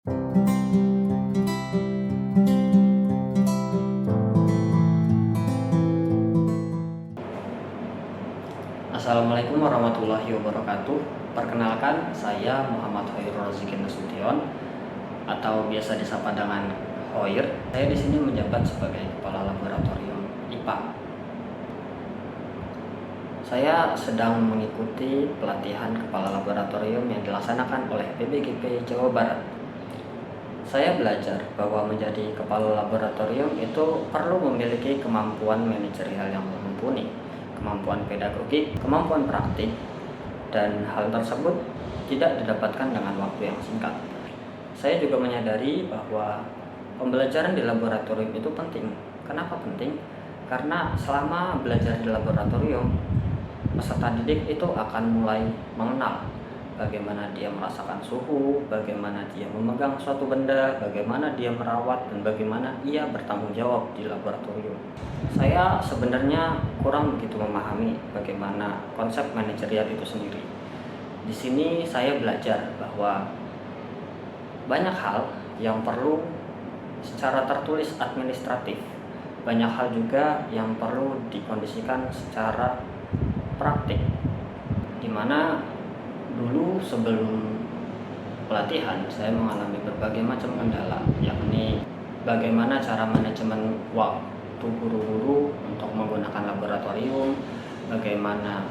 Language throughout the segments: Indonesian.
Assalamualaikum warahmatullahi wabarakatuh. Perkenalkan, saya Muhammad Hoirul Rozikin Nasution atau biasa disapa dengan Hoir. Saya di sini menjabat sebagai Kepala Laboratorium IPA. Saya sedang mengikuti pelatihan Kepala Laboratorium yang dilaksanakan oleh PBGP Jawa Barat. Saya belajar bahwa menjadi Kepala Laboratorium itu perlu memiliki kemampuan manajerial yang mumpuni, kemampuan pedagogik, kemampuan praktik, dan hal tersebut tidak didapatkan dengan waktu yang singkat. Saya juga menyadari bahwa pembelajaran di laboratorium itu penting. Kenapa penting? Karena selama belajar di laboratorium, peserta didik itu akan mulai mengenal bagaimana dia merasakan suhu, bagaimana dia memegang suatu benda, bagaimana dia merawat, dan bagaimana ia bertanggung jawab di laboratorium. Saya sebenarnya kurang begitu memahami bagaimana konsep manajerial itu sendiri. Di sini saya belajar bahwa banyak hal yang perlu secara tertulis administratif, banyak hal juga yang perlu dikondisikan secara praktik, di mana dulu sebelum pelatihan saya mengalami berbagai macam kendala, yakni bagaimana cara manajemen waktu guru-guru untuk menggunakan laboratorium, bagaimana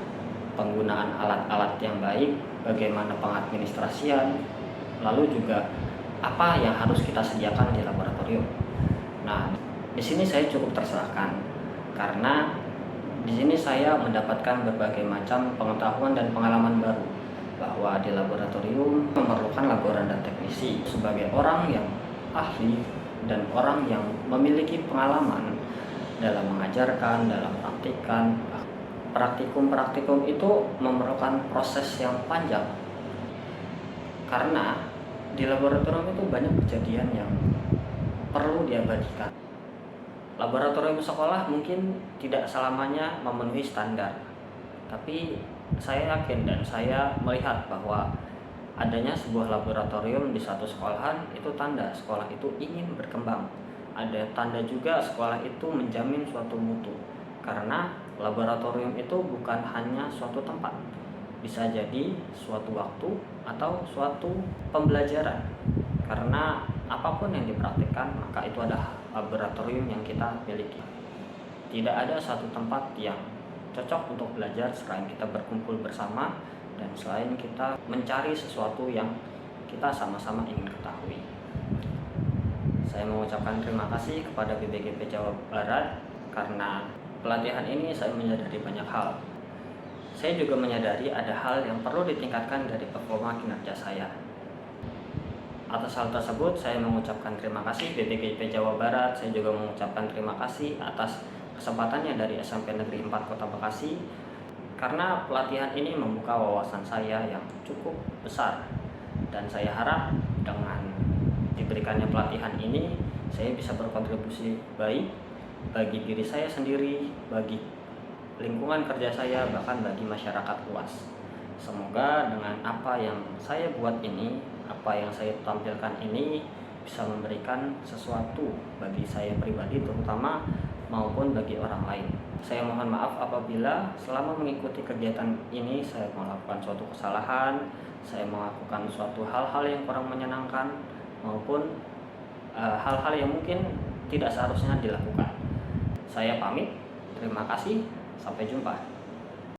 penggunaan alat-alat yang baik, bagaimana pengadministrasian, lalu juga apa yang harus kita sediakan di laboratorium. Nah, di sini saya cukup terserahkan karena di sini saya mendapatkan berbagai macam pengetahuan dan pengalaman baru, bahwa di laboratorium memerlukan laboran dan teknisi sebagai orang yang ahli dan orang yang memiliki pengalaman dalam mengajarkan, dalam praktikan. Praktikum itu memerlukan proses yang panjang karena di laboratorium itu banyak kejadian yang perlu diabadikan. Laboratorium sekolah mungkin tidak selamanya memenuhi standar, tapi saya yakin dan saya melihat bahwa adanya sebuah laboratorium di satu sekolahan itu tanda sekolah itu ingin berkembang. Ada tanda juga sekolah itu menjamin suatu mutu, karena laboratorium itu bukan hanya suatu tempat, bisa jadi suatu waktu atau suatu pembelajaran. Karena apapun yang dipraktikkan maka itu adalah laboratorium yang kita miliki. Tidak ada satu tempat yang cocok untuk belajar selain kita berkumpul bersama dan selain kita mencari sesuatu yang kita sama-sama ingin ketahui. Saya mengucapkan terima kasih kepada PBGP Jawa Barat karena pelatihan ini saya menyadari banyak hal. Saya juga menyadari ada hal yang perlu ditingkatkan dari performa kinerja saya. Atas hal tersebut saya mengucapkan terima kasih PBGP Jawa Barat. Saya juga mengucapkan terima kasih atas kesempatannya dari SMP Negeri 4 Kota Bekasi, karena pelatihan ini membuka wawasan saya yang cukup besar, dan saya harap dengan diberikannya pelatihan ini saya bisa berkontribusi baik bagi diri saya sendiri, bagi lingkungan kerja saya, bahkan bagi masyarakat luas. Semoga dengan apa yang saya buat ini, apa yang saya tampilkan ini bisa memberikan sesuatu bagi saya pribadi terutama maupun bagi orang lain. Saya mohon maaf apabila selama mengikuti kegiatan ini saya melakukan suatu kesalahan, saya melakukan suatu hal-hal yang kurang menyenangkan maupun hal-hal yang mungkin tidak seharusnya dilakukan. Saya pamit, terima kasih, sampai jumpa.